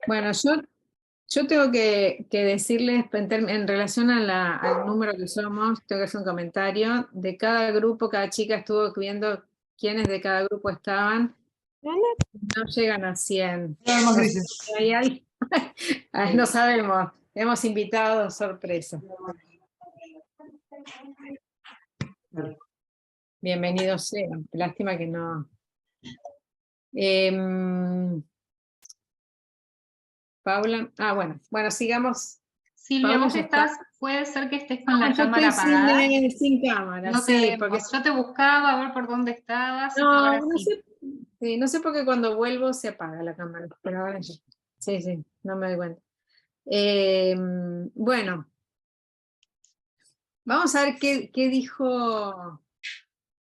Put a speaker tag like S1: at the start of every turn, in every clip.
S1: Bueno, yo tengo que decirles, en relación al número que somos, tengo que hacer un comentario. De cada grupo, cada chica estuvo viendo quiénes de cada grupo estaban. No llegan a 100.
S2: Nada más
S1: No sé
S2: grises.
S1: si hay alguien. No sabemos. Hemos invitado sorpresa. Bienvenidos sean. Lástima que no. Paula. Bueno, sigamos.
S3: Silvia,
S1: Paula
S3: vos
S1: ya está.
S3: estás, puede ser que estés con la
S1: Yo
S3: cámara
S1: estoy
S3: apagada.
S1: sin cámara,
S3: No te
S1: sí, porque
S3: vemos. Yo te buscaba a ver por dónde estabas. Ahora
S1: no
S3: sí.
S1: sé, sí, no sé por qué cuando vuelvo se apaga la cámara, pero ahora ya. Sí, no me doy cuenta. Bueno, vamos a ver qué dijo,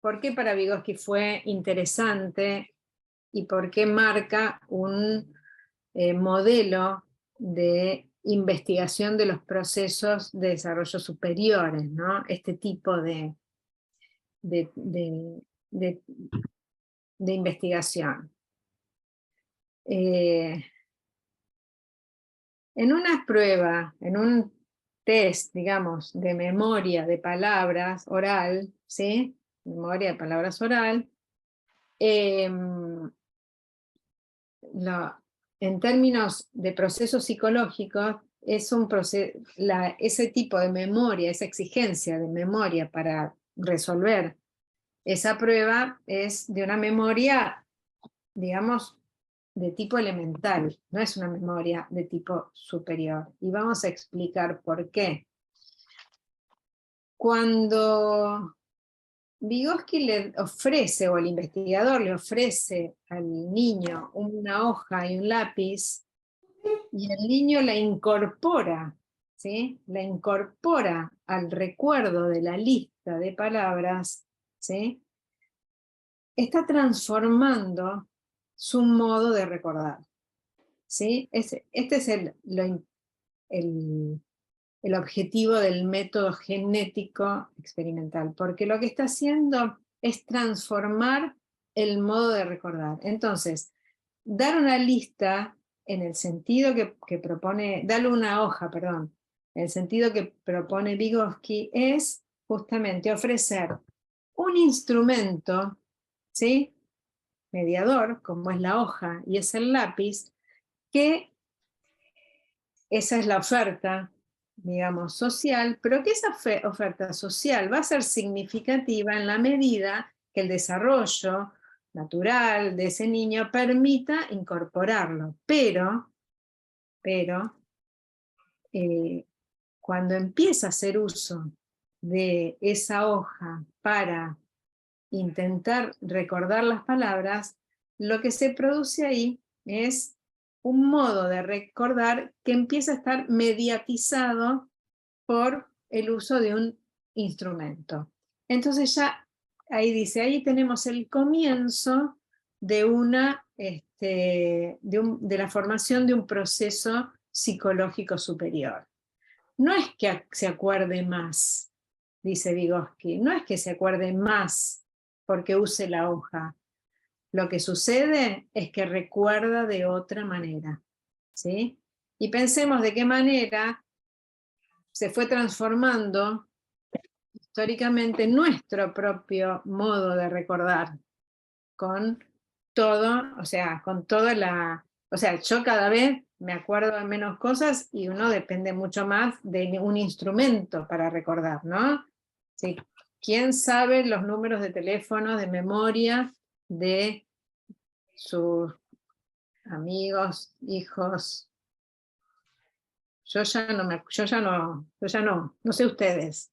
S1: por qué para Vygotsky fue interesante y por qué marca un modelo de investigación de los procesos de desarrollo superiores, ¿no? Este tipo de, de- de- de investigación. En una prueba, en un test, digamos, de memoria de palabras oral, ¿sí? Memoria de palabras oral, en términos de procesos psicológicos, es un ese tipo de memoria, esa exigencia de memoria para resolver esa prueba es de una memoria, digamos, de tipo elemental, no es una memoria de tipo superior. Y vamos a explicar por qué. Cuando Vygotsky le ofrece, o el investigador le ofrece al niño una hoja y un lápiz, y el niño la incorpora, ¿sí? La incorpora al recuerdo de la lista de palabras, ¿sí? Está transformando su modo de recordar, ¿sí? Este es el objetivo del método genético experimental, porque lo que está haciendo es transformar el modo de recordar. Entonces, dar una lista en el sentido que propone, darle una hoja, perdón, en el sentido que propone Vygotsky es justamente ofrecer un instrumento, ¿sí? Mediador, como es la hoja y es el lápiz, que esa es la oferta, digamos, social, pero que esa oferta social va a ser significativa en la medida que el desarrollo natural de ese niño permita incorporarlo. Pero cuando empieza a hacer uso de esa hoja para intentar recordar las palabras, lo que se produce ahí es un modo de recordar que empieza a estar mediatizado por el uso de un instrumento. Entonces ya ahí dice, ahí tenemos el comienzo de de la formación de un proceso psicológico superior. No es que se acuerde más, dice Vygotsky, no es que se acuerde más porque use la hoja. Lo que sucede es que recuerda de otra manera, ¿sí? Y pensemos de qué manera se fue transformando históricamente nuestro propio modo de recordar con todo, o sea, yo cada vez me acuerdo de menos cosas y uno depende mucho más de un instrumento para recordar, ¿no? Sí. ¿Quién sabe los números de teléfono, de memoria de sus amigos, hijos? Yo ya no sé ustedes.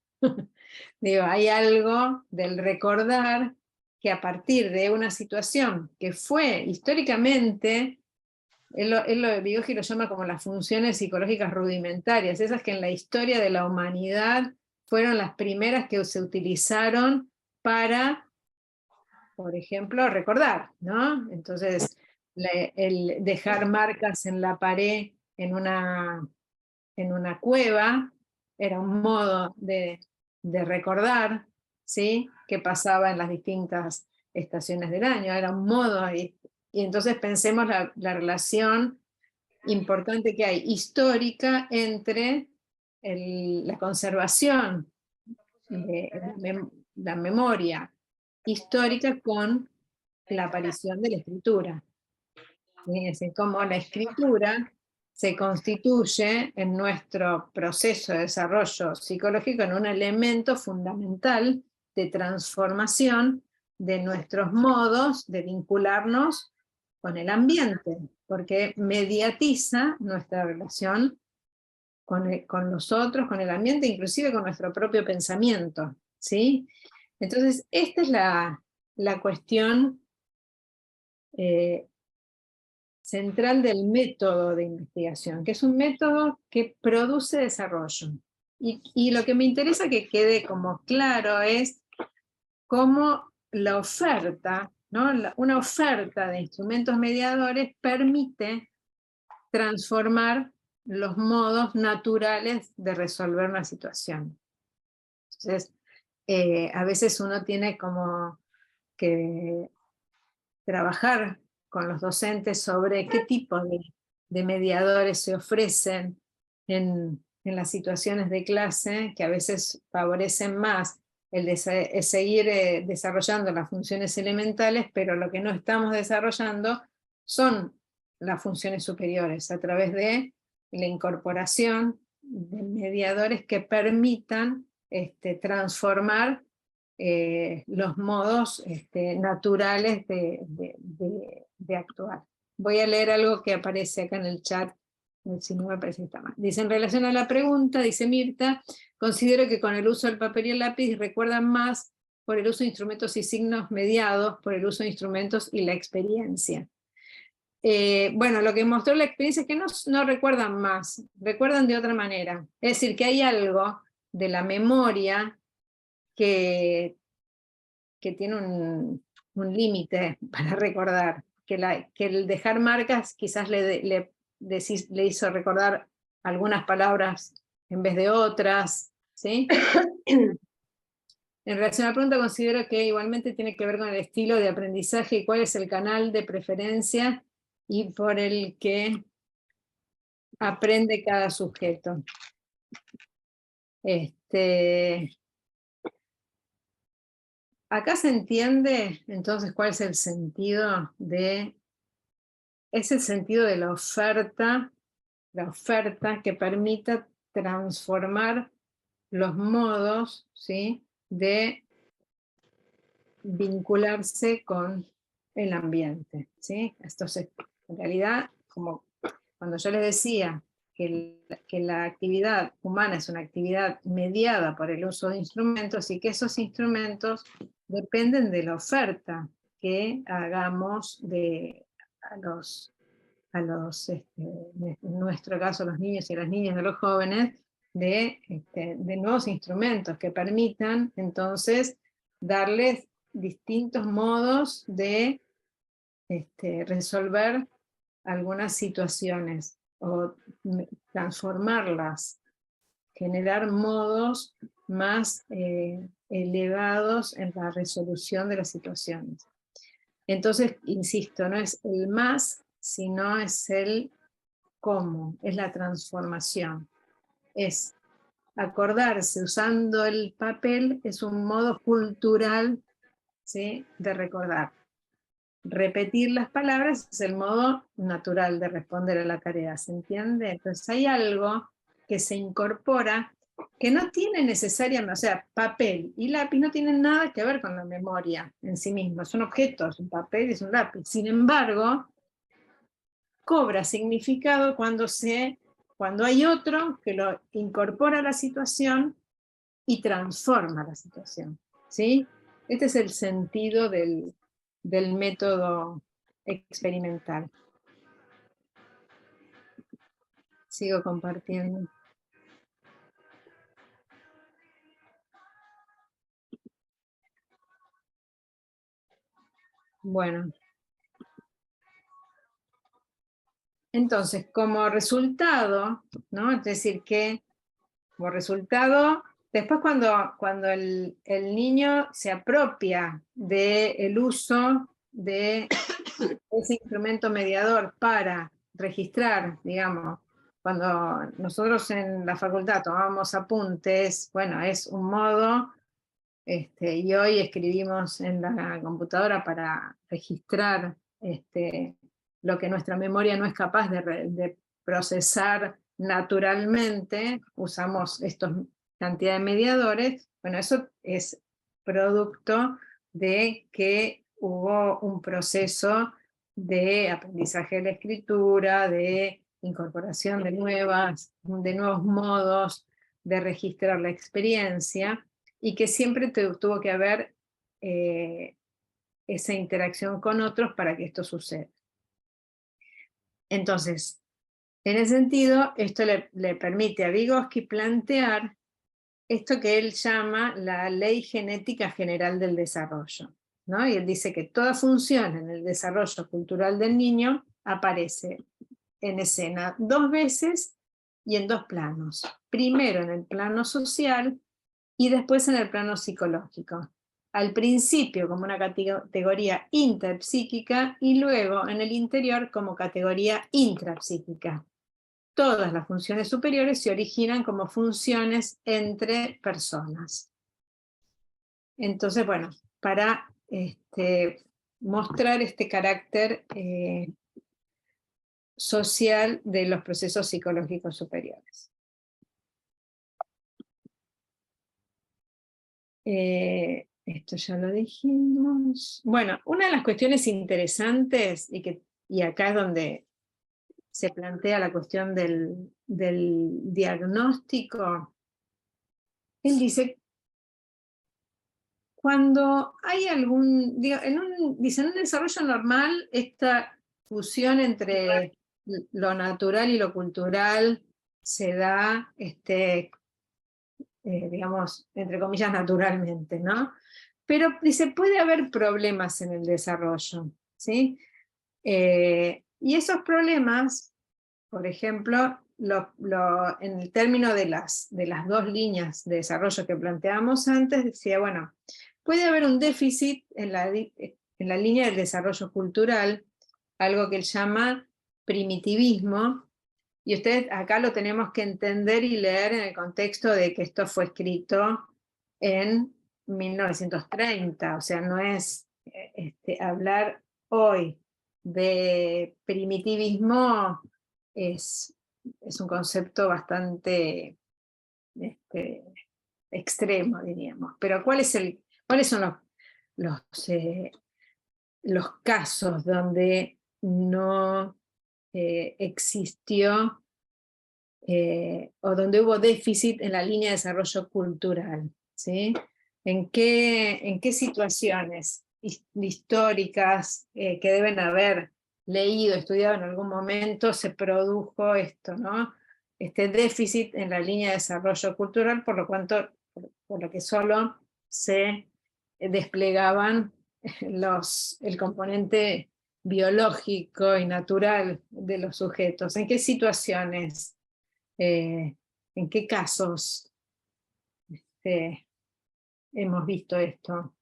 S1: Digo, hay algo del recordar que a partir de una situación que fue históricamente, Vygotsky lo llama como las funciones psicológicas rudimentarias, esas que en la historia de la humanidad fueron las primeras que se utilizaron para, por ejemplo, recordar, ¿no? Entonces, el dejar marcas en la pared en una cueva era un modo de recordar, ¿sí? Qué pasaba en las distintas estaciones del año, era un modo, y entonces pensemos la relación importante que hay histórica entre la conservación de la memoria histórica con la aparición de la escritura. Fíjense cómo la escritura se constituye en nuestro proceso de desarrollo psicológico en un elemento fundamental de transformación de nuestros modos de vincularnos con el ambiente, porque mediatiza nuestra relación con los otros, con el ambiente, inclusive con nuestro propio pensamiento, ¿sí? Entonces, esta es la cuestión central del método de investigación, que es un método que produce desarrollo. Y lo que me interesa que quede como claro es cómo la oferta, ¿no? Una oferta de instrumentos mediadores permite transformar los modos naturales de resolver una situación. Entonces, a veces uno tiene como que trabajar con los docentes sobre qué tipo de mediadores se ofrecen en las situaciones de clase, que a veces favorecen más el seguir desarrollando las funciones elementales, pero lo que no estamos desarrollando son las funciones superiores, a través de la incorporación de mediadores que permitan transformar los modos naturales de actuar. Voy a leer algo que aparece acá en el chat, si no me parece que está mal. Dice, en relación a la pregunta, dice Mirta, considero que con el uso del papel y el lápiz recuerdan más por el uso de instrumentos y signos mediados, por el uso de instrumentos y la experiencia. Bueno, lo que mostró la experiencia es que no recuerdan más, recuerdan de otra manera. Es decir, que hay algo de la memoria que tiene un límite para recordar, que el dejar marcas quizás le hizo recordar algunas palabras en vez de otras, ¿sí? En relación a la pregunta, considero que igualmente tiene que ver con el estilo de aprendizaje y cuál es el canal de preferencia y por el que aprende cada sujeto. Acá se entiende entonces cuál es el sentido es el sentido de la oferta que permita transformar los modos, ¿sí?, de vincularse con el ambiente, ¿sí? Entonces, en realidad, como cuando yo les decía que la actividad humana es una actividad mediada por el uso de instrumentos y que esos instrumentos dependen de la oferta que hagamos en nuestro caso, los niños y las niñas, de los jóvenes, de nuevos instrumentos que permitan entonces darles distintos modos de resolver algunas situaciones o transformarlas, generar modos más elevados en la resolución de las situaciones. Entonces, insisto, no es el más, sino es el cómo, es la transformación. Es acordarse usando el papel, es un modo cultural, ¿sí?, de recordar. Repetir las palabras es el modo natural de responder a la tarea, ¿se entiende? Entonces hay algo que se incorpora que no tiene necesariamente, o sea, papel y lápiz no tienen nada que ver con la memoria en sí misma, son objetos, un papel es un lápiz. Sin embargo, cobra significado cuando hay otro que lo incorpora a la situación y transforma la situación, ¿sí? Este es el sentido del método experimental. Sigo compartiendo. Bueno. Entonces, como resultado, ¿no? Es decir, que como resultado, después cuando el niño se apropia del uso de ese instrumento mediador para registrar, digamos. Cuando nosotros en la facultad tomábamos apuntes, bueno, es un modo, y hoy escribimos en la computadora para registrar lo que nuestra memoria no es capaz de procesar naturalmente, usamos esta cantidad de mediadores. Bueno, eso es producto de que hubo un proceso de aprendizaje de la escritura, de incorporación de nuevos modos de registrar la experiencia, y que siempre tuvo que haber esa interacción con otros para que esto suceda. Entonces, en ese sentido, esto le permite a Vygotsky plantear esto que él llama la ley genética general del desarrollo, ¿no? Y él dice que toda función en el desarrollo cultural del niño aparece en escena 2 veces y en 2 planos. Primero en el plano social y después en el plano psicológico. Al principio como una categoría interpsíquica y luego en el interior como categoría intrapsíquica. Todas las funciones superiores se originan como funciones entre personas. Entonces, bueno, para mostrar este carácter social de los procesos psicológicos superiores. Esto ya lo dijimos. Bueno, una de las cuestiones interesantes, y acá es donde se plantea la cuestión del diagnóstico, él dice, cuando hay en un desarrollo normal, esta fusión entre lo natural y lo cultural se da, digamos, entre comillas, naturalmente, ¿no? Pero dice, puede haber problemas en el desarrollo, ¿sí? Y esos problemas, por ejemplo, en el término de las 2 líneas de desarrollo que planteábamos antes, decía, bueno, puede haber un déficit en la línea del desarrollo cultural, algo que él llama primitivismo, y ustedes acá lo tenemos que entender y leer en el contexto de que esto fue escrito en 1930, o sea, no es hablar hoy de primitivismo, es un concepto bastante extremo, diríamos. Pero ¿cuáles son los casos donde no existió o donde hubo déficit en la línea de desarrollo cultural? ¿Sí? ¿En qué situaciones históricas que deben haber leído, estudiado en algún momento se produjo esto, ¿no? Este déficit en la línea de desarrollo cultural, por lo que solo se desplegaban el componente biológico y natural de los sujetos? ¿En qué situaciones? ¿En qué casos hemos visto esto?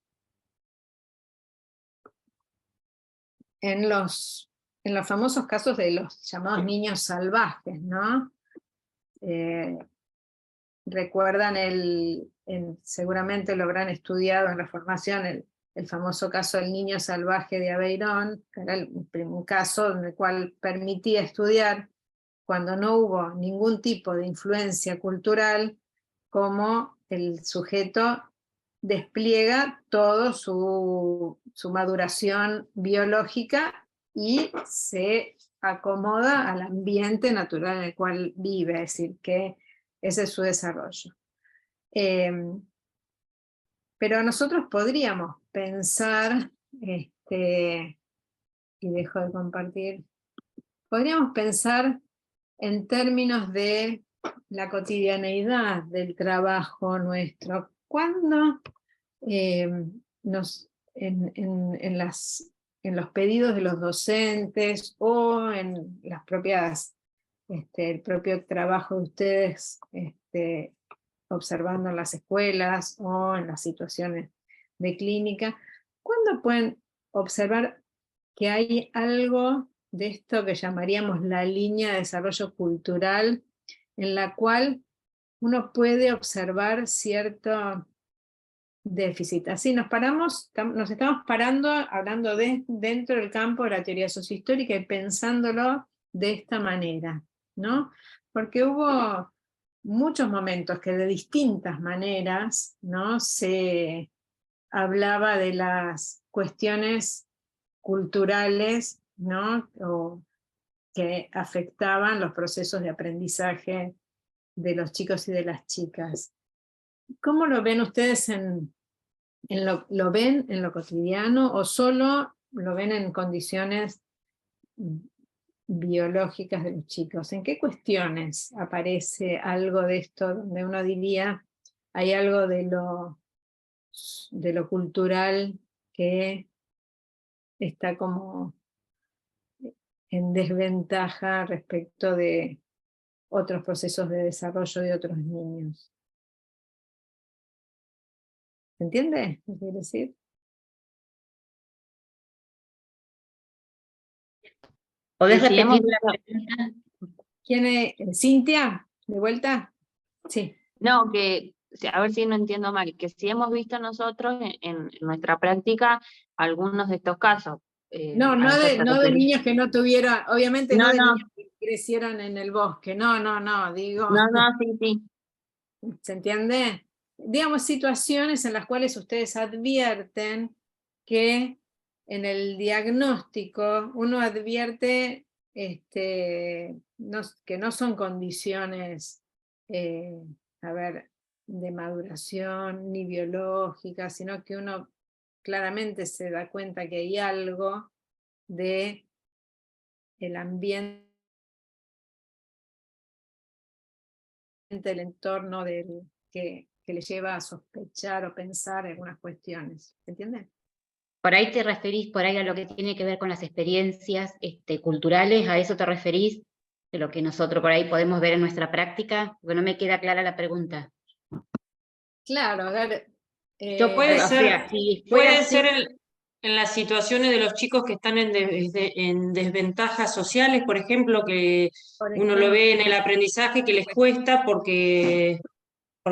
S1: En los famosos casos de los llamados niños salvajes, ¿no? Recuerdan seguramente lo habrán estudiado en la formación, el famoso caso del niño salvaje de Aveyrón, que era un caso en el cual permitía estudiar, cuando no hubo ningún tipo de influencia cultural, cómo el sujeto despliega toda su maduración biológica y se acomoda al ambiente natural en el cual vive, es decir, que ese es su desarrollo. Pero nosotros podríamos pensar, y dejo de compartir, podríamos pensar en términos de la cotidianeidad del trabajo nuestro. Cuando en los pedidos de los docentes o en las propias, el propio trabajo de ustedes, observando en las escuelas o en las situaciones de clínica, ¿cuándo pueden observar que hay algo de esto que llamaríamos la línea de desarrollo cultural, en la cual uno puede observar cierto déficit. Así nos estamos parando, hablando dentro del campo de la teoría sociohistórica y pensándolo de esta manera, ¿no? Porque hubo muchos momentos que de distintas maneras, ¿no?, se hablaba de las cuestiones culturales, ¿no?, o que afectaban los procesos de aprendizaje de los chicos y de las chicas. ¿Cómo lo ven ustedes lo ven en lo cotidiano o solo lo ven en condiciones biológicas de los chicos? ¿En qué cuestiones aparece algo de esto donde uno diría hay algo de lo cultural que está como en desventaja respecto de otros procesos de desarrollo de otros niños? ¿Se entiende lo que quiero decir?
S2: ¿Podés
S3: Sí, hemos
S2: repetir la
S3: visto-
S2: pregunta?
S1: ¿Quién es? ¿Cintia? ¿De vuelta? Sí.
S3: No, que, a ver si no entiendo mal, que si hemos visto nosotros en nuestra práctica algunos de estos casos.
S1: No,
S3: ¿A eso te
S1: no de
S3: referís?
S1: niños que no tuvieran, obviamente no
S3: No,
S1: de
S3: no,
S1: niños que crecieran en el bosque, no, digo,
S3: no, sí, sí.
S1: ¿se entiende? Digamos, situaciones en las cuales ustedes advierten que en el diagnóstico uno advierte que no son condiciones, a ver, de maduración ni biológicas, sino que uno claramente se da cuenta que hay algo de el ambiente, el entorno que le lleva a sospechar o pensar algunas cuestiones. ¿Se entiende?
S2: Por ahí te referís por ahí a lo que tiene que ver con las experiencias culturales, ¿a eso te referís? De lo que nosotros por ahí podemos ver en nuestra práctica, porque no me queda clara la pregunta.
S1: Claro, a ver.
S4: Yo puede
S2: O
S4: ser,
S2: sea, si fuera
S4: puede
S2: así,
S4: ser en las situaciones de los chicos que están en desventajas sociales, por ejemplo, que
S1: Por
S4: uno lo
S1: ejemplo,
S4: ve en el aprendizaje que les cuesta porque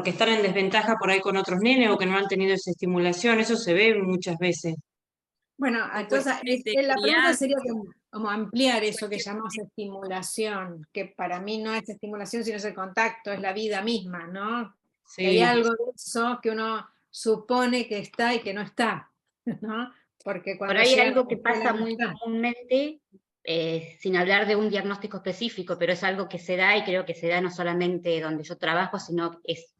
S4: están en desventaja por ahí con otros nenes o que no han tenido esa estimulación, eso se ve muchas veces.
S1: bueno,
S5: Por
S1: entonces
S5: cuestiones de
S1: la pregunta
S5: crianza.
S1: sería como ampliar eso que llamamos estimulación, que para mí no es estimulación, sino es el contacto, es la vida misma, ¿no? Que hay
S4: Sí.
S1: algo de eso que uno supone que está y que no está, ¿no? Porque
S2: por
S1: cuando
S2: ahí
S1: llega a la
S2: algo que
S1: escuela
S2: pasa
S1: no
S2: muy
S1: está.
S2: comúnmente, sin hablar de un diagnóstico específico, pero es algo que se da y creo que se da no solamente donde yo trabajo, sino es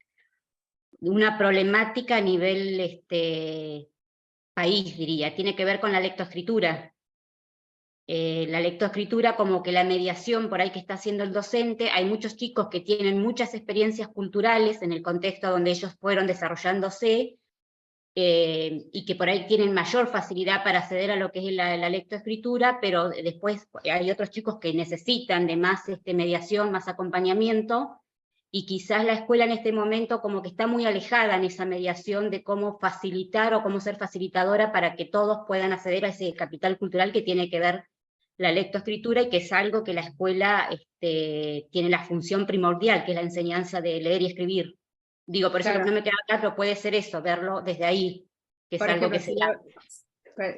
S2: una problemática a nivel país, diría, tiene que ver con la lectoescritura. La lectoescritura, como que la mediación por ahí que está haciendo el docente, hay muchos chicos que tienen muchas experiencias culturales en el contexto donde ellos fueron desarrollándose, y que por ahí tienen mayor facilidad para acceder a lo que es la lectoescritura, pero después hay otros chicos que necesitan de más mediación, más acompañamiento, y quizás la escuela en este momento como que está muy alejada en esa mediación de cómo facilitar o cómo ser facilitadora para que todos puedan acceder a ese capital cultural que tiene que ver la lectoescritura, y que es algo que la escuela tiene la función primordial, que es la enseñanza de leer y escribir. Digo, por eso
S1: Claro.
S2: no me queda claro, puede ser eso, verlo desde ahí, que es
S1: Por
S2: algo
S1: ejemplo,
S2: que se da.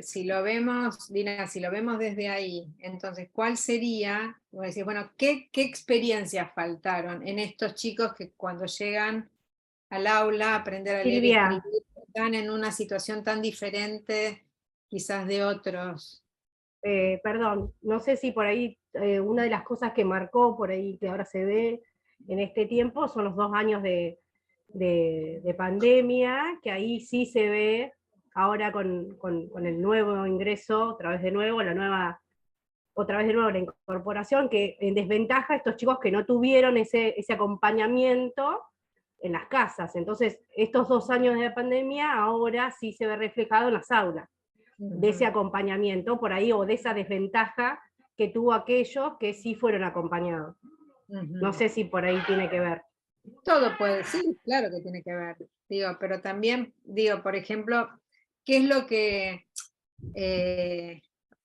S1: si lo vemos, Dina, si lo vemos desde ahí, entonces, ¿cuál sería? Voy a decir, bueno, ¿qué experiencias faltaron en estos chicos que cuando llegan al aula a aprender a leer y
S6: Silvia.
S1: escribir están en una situación tan diferente quizás de otros?
S6: Perdón, no sé si por ahí una de las cosas que marcó por ahí, que ahora se ve en este tiempo, son los 2 años de pandemia, que ahí sí se ve ahora con el nuevo ingreso, otra vez de nuevo la incorporación, que en desventaja estos chicos que no tuvieron ese acompañamiento en las casas. Entonces, estos 2 años de pandemia ahora sí se ve reflejado en las aulas, de ese acompañamiento por ahí, o de esa desventaja que tuvo aquellos que sí fueron acompañados. No sé si por ahí tiene que ver.
S1: Todo puede, sí, claro que tiene que ver, digo, pero también, digo, por ejemplo, ¿qué es lo que,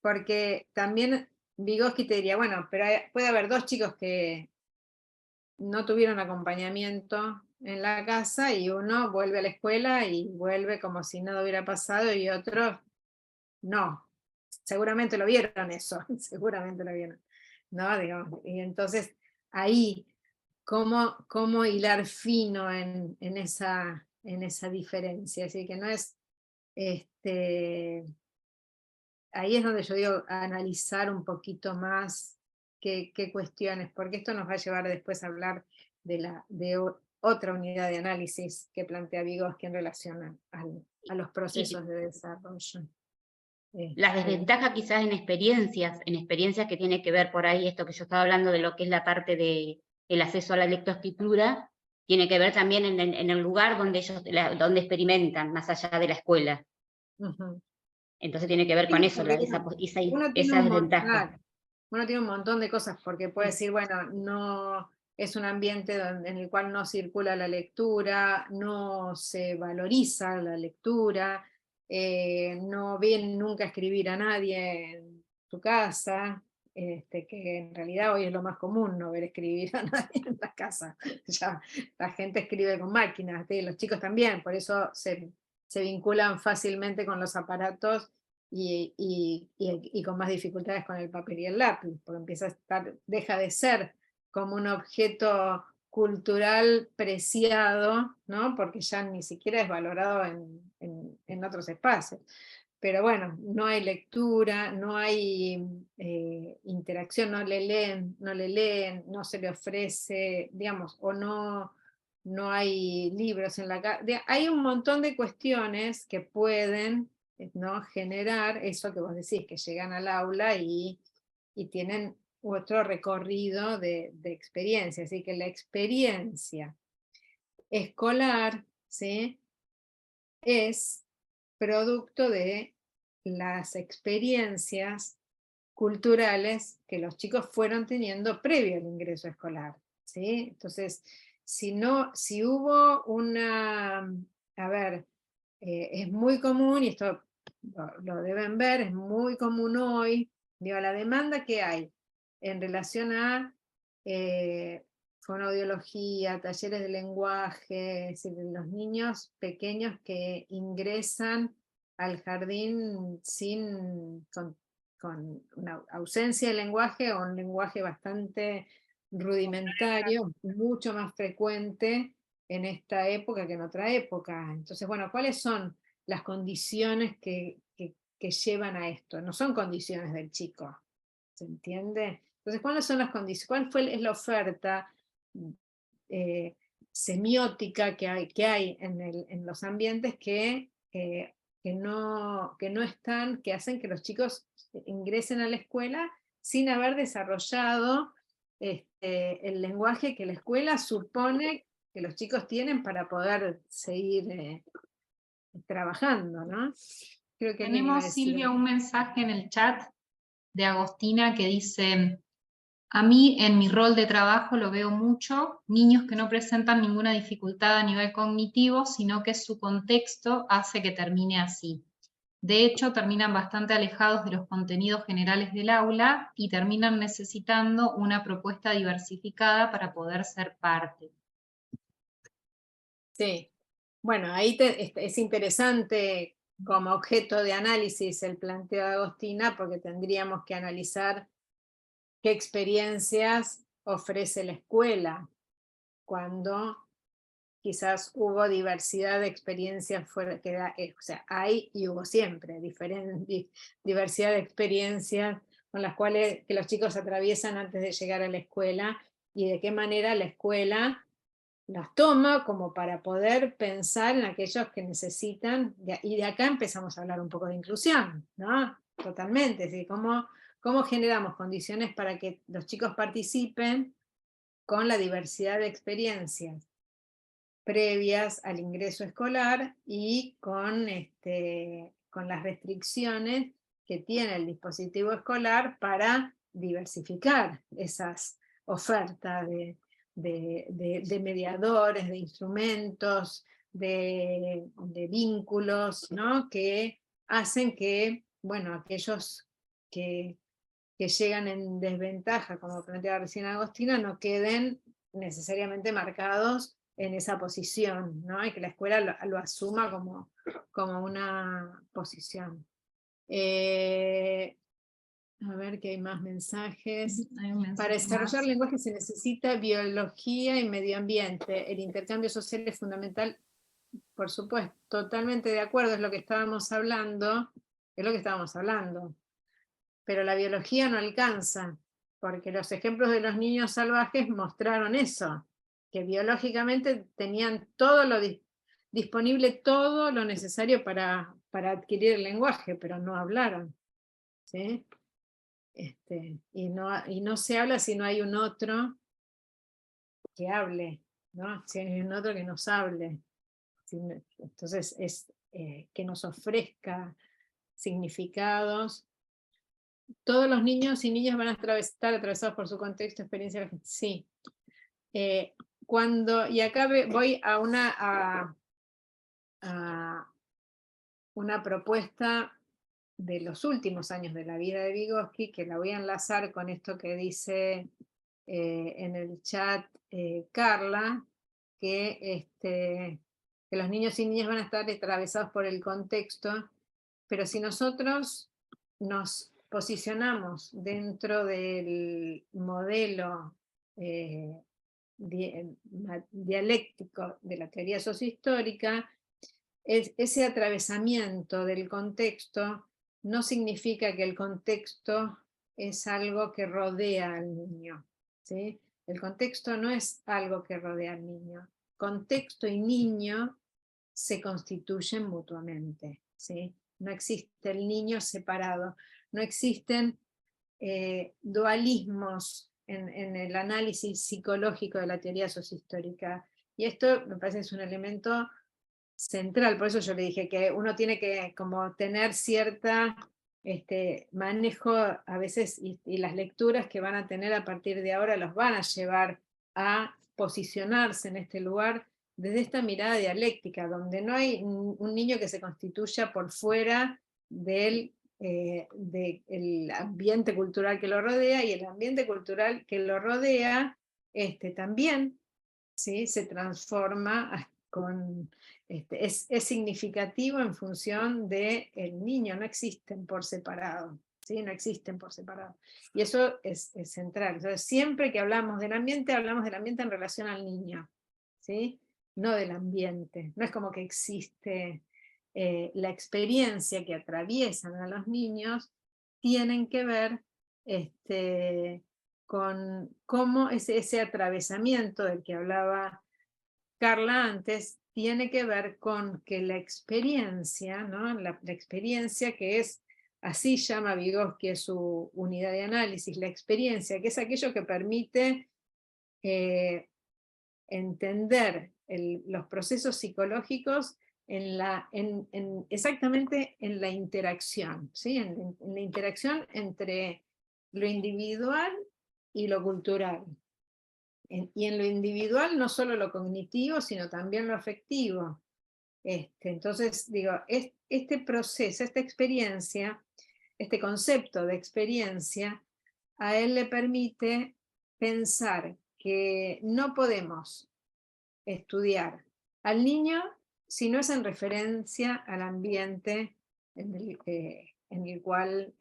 S1: porque también Vygotsky te diría, bueno, pero puede haber 2 chicos que no tuvieron acompañamiento en la casa y uno vuelve a la escuela y vuelve como si nada hubiera pasado y otro no. Seguramente lo vieron eso, seguramente lo vieron. ¿No? Digamos, y entonces ahí, cómo hilar fino en esa diferencia. Así que no es, ahí es donde yo digo analizar un poquito más qué cuestiones, porque esto nos va a llevar después a hablar de otra unidad de análisis que plantea Vygotsky en relación a los procesos de desarrollo.
S2: La desventaja quizás en experiencias que tiene que ver por ahí, esto que yo estaba hablando de lo que es la parte del acceso a la lectoescritura, tiene que ver también en el lugar donde ellos donde experimentan, más allá de la escuela.
S1: Uh-huh.
S2: Entonces tiene que ver con eso, esa desventaja.
S1: Uno tiene un montón de cosas, porque puede decir, bueno, no es un ambiente en el cual no circula la lectura, no se valoriza la lectura, no ven nunca escribir a nadie en su casa, que en realidad hoy es lo más común no ver escribir a nadie en la casa. Ya, la gente escribe con máquinas, los chicos también, por eso se vinculan fácilmente con los aparatos y con más dificultades con el papel y el lápiz, porque empieza a estar, deja de ser como un objeto cultural preciado, ¿no? Porque ya ni siquiera es valorado en otros espacios. Pero bueno, no hay lectura, no hay interacción, no le leen, no se le ofrece, digamos, o no hay libros en la casa. Hay un montón de cuestiones que pueden, ¿no?, generar eso que vos decís, que llegan al aula y tienen otro recorrido de experiencia. Así que la experiencia escolar, ¿sí?, es producto de las experiencias culturales que los chicos fueron teniendo previo al ingreso escolar, ¿sí? Entonces, si hubo una, a ver, es muy común, y esto lo deben ver, es muy común hoy, digo, la demanda que hay en relación a fonoaudiología, talleres de lenguaje, es decir, los niños pequeños que ingresan al jardín con una ausencia de lenguaje o un lenguaje bastante rudimentario, mucho más frecuente en esta época que en otra época. Entonces, bueno, ¿cuáles son las condiciones que llevan a esto? No son condiciones del chico, ¿se entiende? Entonces, ¿cuáles son las condiciones? ¿Cuál es la oferta semiótica que hay en los ambientes que no están, que hacen que los chicos ingresen a la escuela sin haber desarrollado el lenguaje que la escuela supone que los chicos tienen para poder seguir trabajando, ¿no? Creo que
S5: tenemos, Silvia, un mensaje en el chat de Agostina que dice: a mí en mi rol de trabajo lo veo mucho, niños que no presentan ninguna dificultad a nivel cognitivo, sino que su contexto hace que termine así. De hecho, terminan bastante alejados de los contenidos generales del aula y terminan necesitando una propuesta diversificada para poder ser parte.
S1: Sí, bueno, ahí es interesante como objeto de análisis el planteo de Agostina, porque tendríamos que analizar qué experiencias ofrece la escuela cuando quizás hubo diversidad de experiencias fuera, o sea, hay y hubo siempre diversidad de experiencias con las cuales que los chicos atraviesan antes de llegar a la escuela, y de qué manera la escuela las toma como para poder pensar en aquellos que necesitan, y de acá empezamos a hablar un poco de inclusión, ¿no? Totalmente, es decir, cómo generamos condiciones para que los chicos participen con la diversidad de experiencias previas al ingreso escolar y con las restricciones que tiene el dispositivo escolar para diversificar esas ofertas de mediadores, de instrumentos, de vínculos, ¿no?, que hacen que, bueno, aquellos que que llegan en desventaja, como planteaba recién Agostina, no queden necesariamente marcados en esa posición, ¿no? Y que la escuela lo asuma como una posición. A ver que hay más mensajes.
S5: Hay un mensaje
S1: Para desarrollar
S5: más.
S1: lenguaje se necesita biología y medio ambiente. El intercambio social es fundamental, por supuesto, totalmente de acuerdo, es lo que estábamos hablando, Pero la biología no alcanza, porque los ejemplos de los niños salvajes mostraron eso, que biológicamente tenían todo lo disponible, todo lo necesario para adquirir el lenguaje, pero no hablaron, ¿sí? Y no se habla si no hay un otro que hable, ¿no? Si hay un otro que nos hable. Entonces es que nos ofrezca significados. Todos los niños y niñas van a estar atravesados por su contexto, experiencia. Sí. Y acá voy a una propuesta de los últimos años de la vida de Vygotsky, que la voy a enlazar con esto que dice en el chat Carla, que los niños y niñas van a estar atravesados por el contexto, pero si nosotros nos posicionamos dentro del modelo dialéctico de la teoría sociohistórica, ese atravesamiento del contexto no significa que el contexto es algo que rodea al niño, ¿sí? El contexto no es algo que rodea al niño. Contexto y niño se constituyen mutuamente, ¿sí? No existe el niño separado, no existen dualismos en el análisis psicológico de la teoría sociohistórica. Y esto me parece que es un elemento central, por eso yo le dije que uno tiene que como tener cierta manejo a veces, y las lecturas que van a tener a partir de ahora los van a llevar a posicionarse en este lugar desde esta mirada dialéctica, donde no hay un niño que se constituya por fuera del ambiente cultural que lo rodea, y el ambiente cultural que lo rodea también, ¿sí? Se transforma es significativo en función del niño, no existen por separado, ¿sí? No existen por separado. Y eso es central. Entonces, siempre que hablamos del ambiente en relación al niño, ¿sí? No del ambiente. No es como que existe la experiencia que atraviesan a los niños, tienen que ver con cómo ese atravesamiento del que hablaba Carla antes, tiene que ver con que la experiencia, ¿no? La experiencia que es, así llama Vygotsky su unidad de análisis, la experiencia, que es aquello que permite entender los procesos psicológicos exactamente en la interacción, ¿sí? En la interacción entre lo individual y lo cultural. Y en lo individual no solo lo cognitivo, sino también lo afectivo. Entonces, digo, este proceso, esta experiencia, este concepto de experiencia, a él le permite pensar que no podemos estudiar al niño si no es en referencia al ambiente en el cual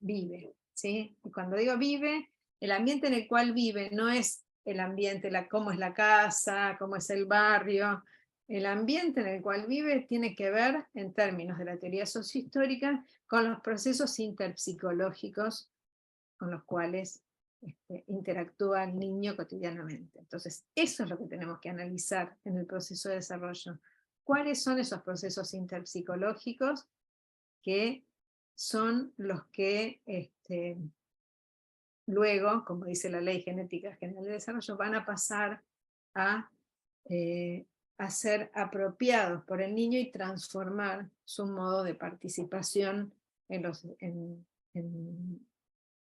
S1: vive, ¿sí? Y cuando digo vive, el ambiente en el cual vive no es el ambiente, cómo es la casa, cómo es el barrio. El ambiente en el cual vive tiene que ver, en términos de la teoría sociohistórica, con los procesos interpsicológicos con los cuales interactúa el niño cotidianamente. Entonces, eso es lo que tenemos que analizar en el proceso de desarrollo. ¿Cuáles son esos procesos interpsicológicos que son los que luego, como dice la Ley Genética General de Desarrollo, van a pasar a ser apropiados por el niño y transformar su modo de participación en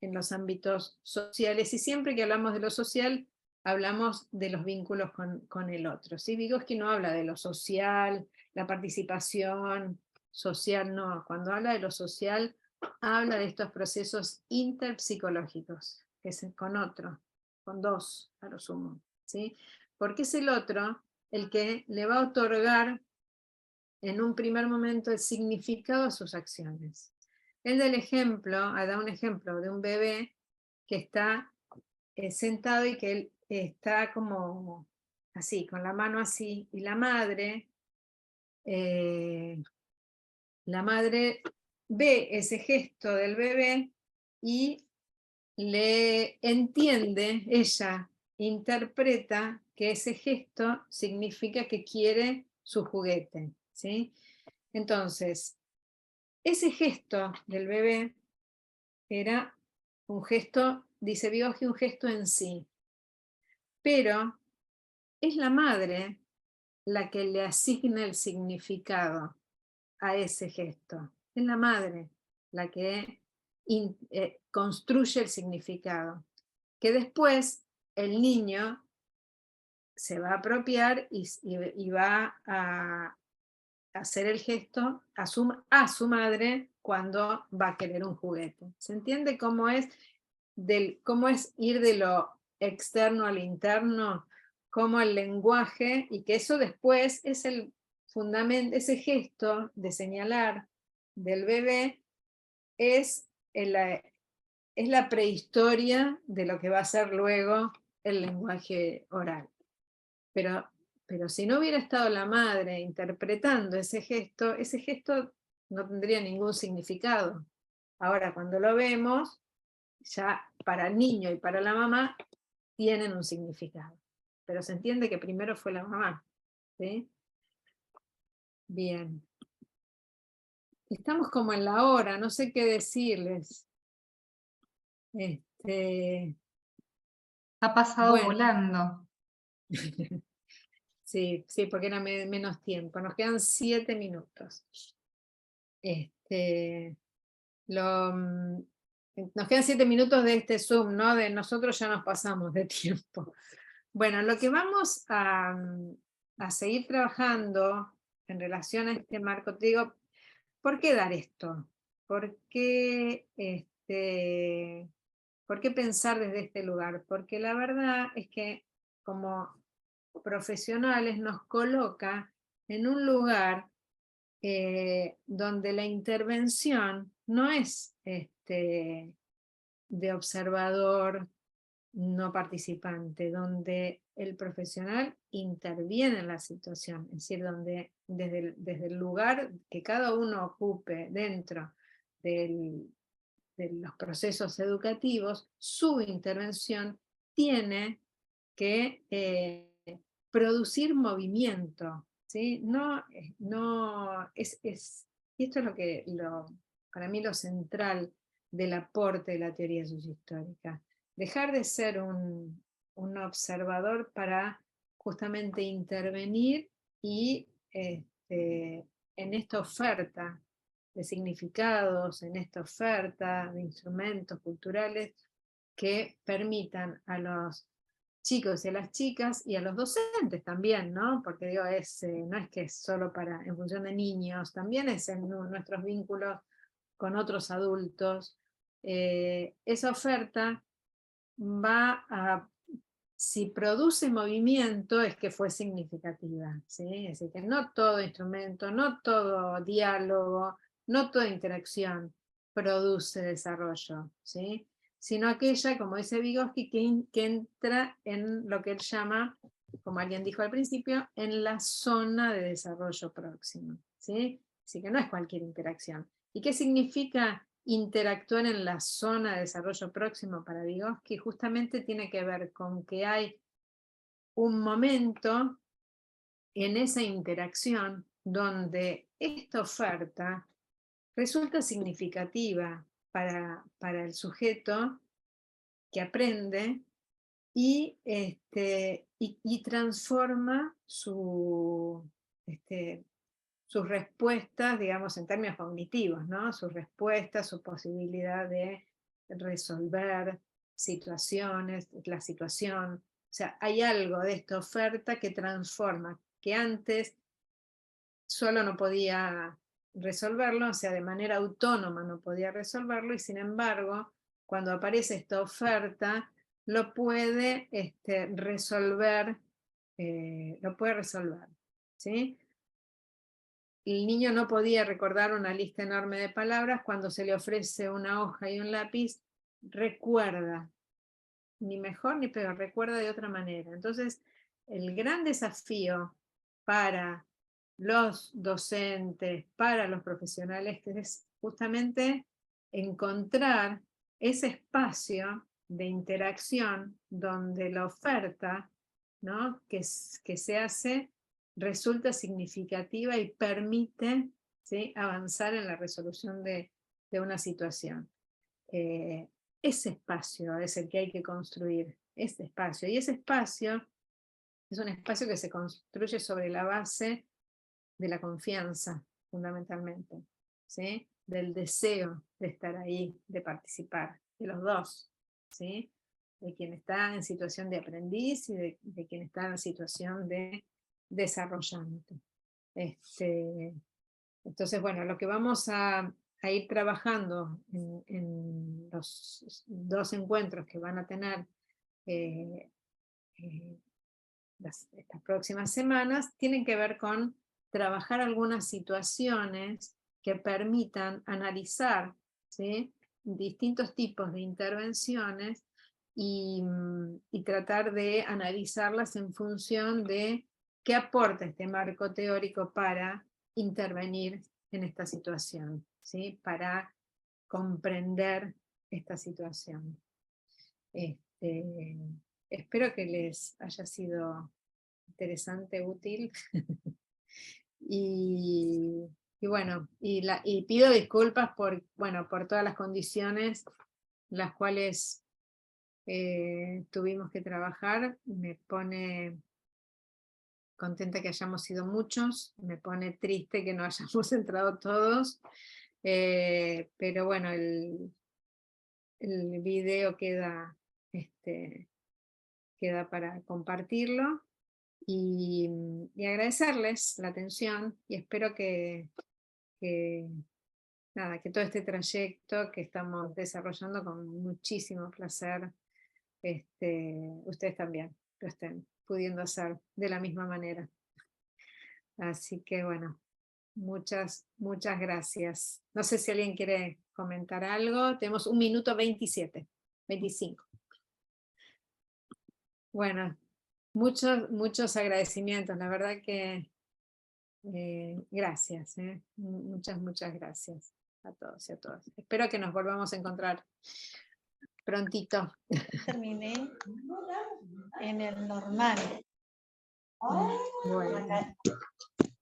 S1: los ámbitos sociales? Y siempre que hablamos de lo social, hablamos de los vínculos con el otro, ¿sí? Vygotsky no habla de lo social, la participación social, no. Cuando habla de lo social, habla de estos procesos interpsicológicos, que es con otro, con dos a lo sumo, ¿sí? Porque es el otro el que le va a otorgar en un primer momento el significado a sus acciones. Él da un ejemplo de un bebé que está sentado y que él está como así, con la mano así, y la madre ve ese gesto del bebé y le entiende, ella interpreta que ese gesto significa que quiere su juguete, ¿sí? Entonces, ese gesto del bebé era un gesto, dice Vygotsky, un gesto en sí, pero es la madre la que le asigna el significado a ese gesto. Es la madre la que construye el significado, que después el niño se va a apropiar y va a hacer el gesto a su madre cuando va a querer un juguete. ¿Se entiende cómo es ir de lo externo al interno? Cómo el lenguaje, y que eso después es el fundamento, ese gesto de señalar del bebé es la prehistoria de lo que va a ser luego el lenguaje oral. Pero si no hubiera estado la madre interpretando ese gesto no tendría ningún significado. Ahora, cuando lo vemos, ya para el niño y para la mamá tienen un significado. Pero se entiende que primero fue la mamá, ¿sí? Bien. Estamos como en la hora, no sé qué decirles.
S5: Ha pasado
S1: Bueno.
S5: volando.
S1: Sí, porque era menos tiempo. Nos quedan 7 minutos. Nos quedan 7 minutos de este Zoom, ¿no? De nosotros ya nos pasamos de tiempo. Bueno, lo que vamos a seguir trabajando en relación a este marco, te digo, ¿por qué dar esto? ¿Por qué pensar desde este lugar? Porque la verdad es que como profesionales nos coloca en un lugar donde la intervención no es de observador no participante, donde el profesional interviene en la situación, es decir, donde desde el lugar que cada uno ocupe dentro de los procesos educativos, su intervención tiene que producir movimiento, ¿sí? Y esto es para mí lo central del aporte de la teoría sociohistórica. Dejar de ser un observador para justamente intervenir y en esta oferta de significados, en esta oferta de instrumentos culturales que permitan a los chicos y a las chicas y a los docentes también, ¿no? Porque digo, no es que es solo en función de niños, también es en nuestros vínculos con otros adultos. Esa oferta si produce movimiento es que fue significativa, ¿sí? Es decir, que no todo instrumento, no todo diálogo, no toda interacción produce desarrollo, ¿sí? Sino aquella, como dice Vygotsky, que entra en lo que él llama, como alguien dijo al principio, en la zona de desarrollo próximo, ¿sí? Así que no es cualquier interacción. ¿Y qué significa interactuar en la zona de desarrollo próximo para Vygotsky? Justamente tiene que ver con que hay un momento en esa interacción donde esta oferta resulta significativa para el sujeto que aprende y transforma sus respuestas, digamos, en términos cognitivos, ¿no? Sus respuestas, su posibilidad de resolver situaciones, la situación. O sea, hay algo de esta oferta que transforma, que antes solo no podía resolverlo, o sea, de manera autónoma no podía resolverlo, y sin embargo, cuando aparece esta oferta, lo puede resolver, ¿sí? El niño no podía recordar una lista enorme de palabras. Cuando se le ofrece una hoja y un lápiz, recuerda, ni mejor ni peor, recuerda de otra manera. Entonces, el gran desafío para los docentes, para los profesionales, que es justamente encontrar ese espacio de interacción donde la oferta, ¿no?, que se hace resulta significativa y permite, ¿sí?, avanzar en la resolución de una situación. Ese espacio es el que hay que construir, ese espacio. Y ese espacio es un espacio que se construye sobre la base de la confianza, fundamentalmente, ¿sí?, del deseo de estar ahí, de participar, de los dos, ¿sí?, de quien está en situación de aprendiz y de quien está en situación de desarrollante. Entonces, bueno, lo que vamos a ir trabajando en los 2 encuentros que van a tener estas próximas semanas, tienen que ver con trabajar algunas situaciones que permitan analizar, ¿sí?, distintos tipos de intervenciones y tratar de analizarlas en función de qué aporta este marco teórico para intervenir en esta situación, ¿sí?, para comprender esta situación. Espero que les haya sido interesante, útil. y bueno, y pido disculpas por todas las condiciones las cuales tuvimos que trabajar. Me pone contenta que hayamos sido muchos, me pone triste que no hayamos entrado todos, pero bueno, el video queda para compartirlo, y agradecerles la atención, y espero que todo este trayecto que estamos desarrollando con muchísimo placer, ustedes también lo estén pudiendo hacer de la misma manera. Así que bueno, muchas gracias. No sé si alguien quiere comentar algo. Tenemos 1 minuto 25. Bueno, muchos agradecimientos, la verdad que gracias, muchas gracias a todos y a todas. Espero que nos volvamos a encontrar prontito.
S7: Terminé en el normal.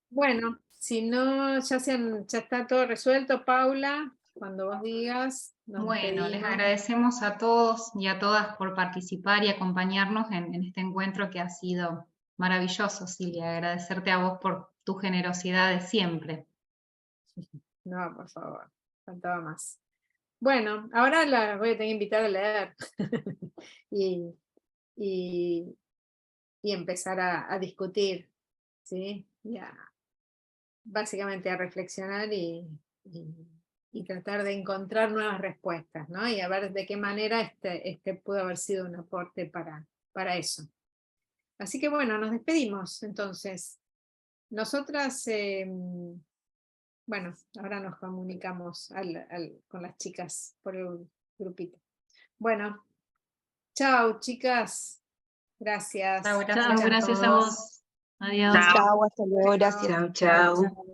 S1: Bueno, si no, ya está todo resuelto, Paula, cuando vos digas.
S5: Bueno, les agradecemos a todos y a todas por participar y acompañarnos en este encuentro que ha sido maravilloso, Silvia. Agradecerte a vos por tu generosidad de siempre.
S1: No, por favor, faltaba más. Bueno, ahora la voy a tener que invitar a leer y empezar a discutir, ¿sí? Básicamente a reflexionar y tratar de encontrar nuevas respuestas, ¿no? Y a ver de qué manera este pudo haber sido un aporte para eso. Así que bueno, nos despedimos entonces. Nosotras, bueno, ahora nos comunicamos con las chicas por el grupito. Bueno, chao chicas. Gracias.
S5: Chao, gracias a
S3: a
S5: todos.
S3: vos. Adiós.
S7: Chao, hasta luego, gracias.
S4: Chao.